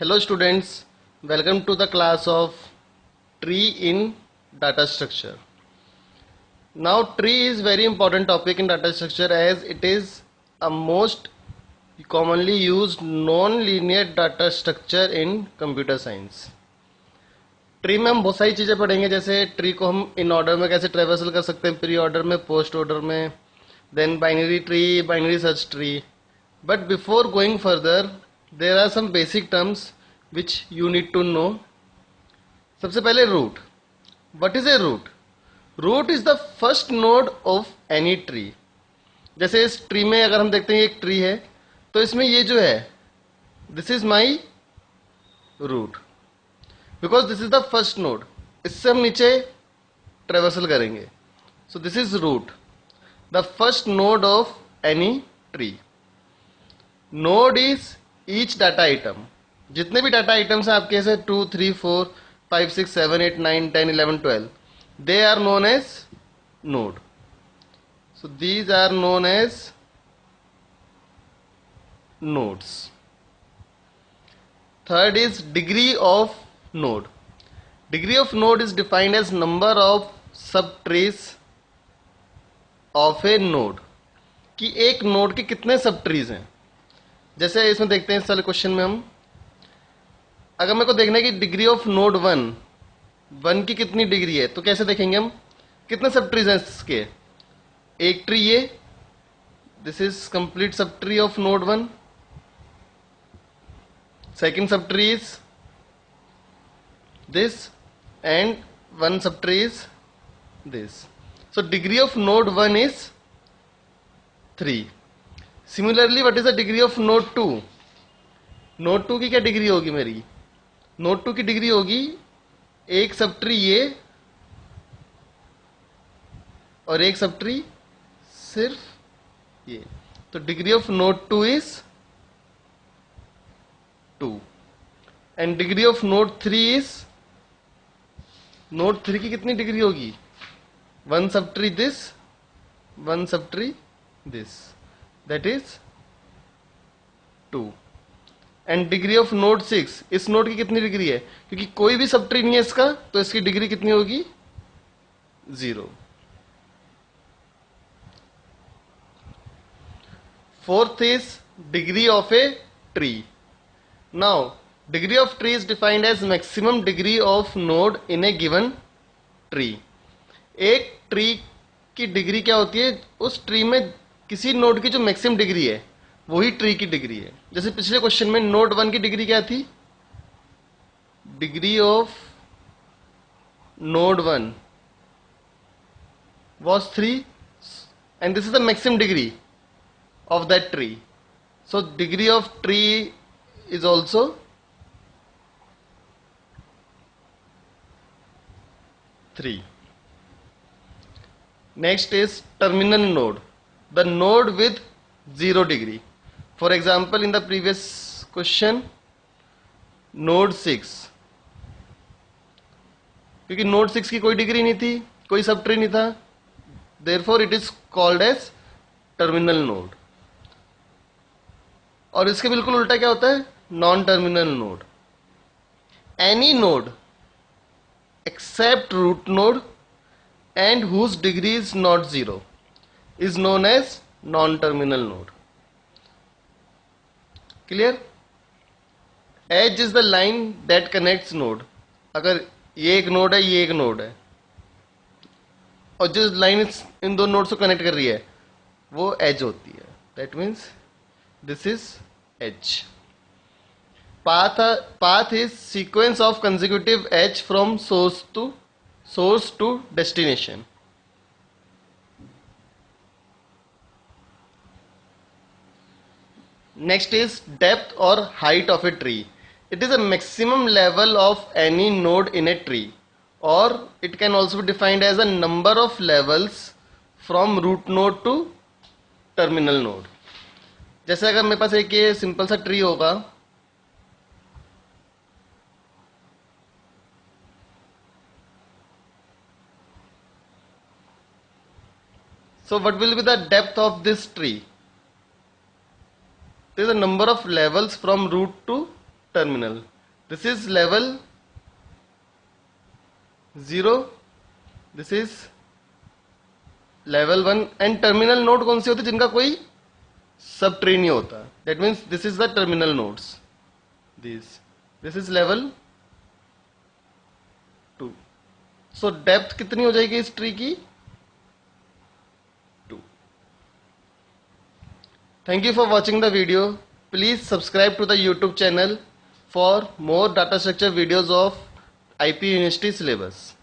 Hello students, welcome to the class of tree in data structure. Now tree is very important topic in data structure as it is a most commonly used non-linear data structure in computer science. Tree में हम बहुत सारी चीज़ें पढ़ेंगे, जैसे tree को हम in order में कैसे ट्रेवर्सल कर सकते हैं, प्री ऑर्डर में, पोस्ट ऑर्डर में, then binary tree, binary search tree. But before going further there are some basic terms which you need to know. सबसे पहले root. What is a root? Root is the first node of any tree. जैसे इस tree में अगर हम देखते हैं एक ट्री है, तो इसमें ये जो है this is my root because this is the first node. इससे हम नीचे ट्रेवर्सल करेंगे. So this is root, the first node of any tree. Node is each data item. जितने भी डाटा आइटम्स हैं आपके, जैसे 2, 3, 4, 5, 6, 7, 8, 9, 10, 11, 12, they are known as node. So these are known as nodes. Third is degree of node. Degree of node is defined as number of subtrees of a node. कि एक node के कितने सब trees हैं. जैसे इसमें देखते हैं इस वाले क्वेश्चन में हम, अगर मेरे को देखना है कि डिग्री ऑफ नोड 1 की कितनी डिग्री है, तो कैसे देखेंगे हम, कितने सब ट्रीज हैं इसके. एक ट्री ये, this is complete sub tree of node 1. Second sub tree is this and one subtree is this. So degree of node 1 is 3. Similarly, what is the degree of node 2? Node 2 की क्या degree होगी मेरी? Node 2 की degree होगी एक subtree ये और एक सबट्री सिर्फ ये. तो degree of node 2 is 2 and degree of node 3 is, node 3 की कितनी डिग्री होगी? 1 subtree this, 1 subtree this, that is 2. And degree of node 6, इस नोड की कितनी डिग्री है? क्योंकि कोई भी सबट्री नहीं है इसका, तो इसकी डिग्री कितनी होगी? 0. Fourth is degree of a tree. Now degree of tree is defined as maximum degree of node in a given tree. एक ट्री की डिग्री क्या होती है? उस ट्री में किसी नोड की जो मैक्सिमम डिग्री है वही ट्री की डिग्री है. जैसे पिछले क्वेश्चन में नोड 1 की डिग्री क्या थी? Degree of node 1 was 3 and this is the maximum degree of that tree. So degree of tree is also 3. Next is terminal node, the node with 0 degree. For example, in the previous question, node 6, क्योंकि node 6 की कोई degree नहीं थी, कोई sub tree नहीं था, therefore it is called as terminal node. और इसके बिल्कुल उल्टा क्या होता है? Non terminal node. Any node except root node and whose degree is not 0 is known as non-terminal node. Clear? Edge is the line that connects node. अगर ये एक नोड है, ये एक नोड है, और जो लाइन इन दो नोड्स को कनेक्ट कर रही है वो एज होती है. That means this is edge. Path is sequence of consecutive edge from source to destination. Next is depth or height of a tree. It is a maximum level of any node in a tree, or it can also be defined as a number of levels from root node to terminal node. जैसे अगर मेरे पास एक ये simple सा tree होगा, so what will be the depth of this tree? There is a number of levels from root to terminal. This is level 0, this is level 1 and terminal node कौन से होते हैं जिनका कोई सब ट्री नहीं होता. That means this is the terminal nodes. This is level 2. So depth कितनी हो जाएगी इस ट्री की? 2. Thank you for watching the video. Please subscribe to the YouTube channel for more data structure videos of IP University syllabus.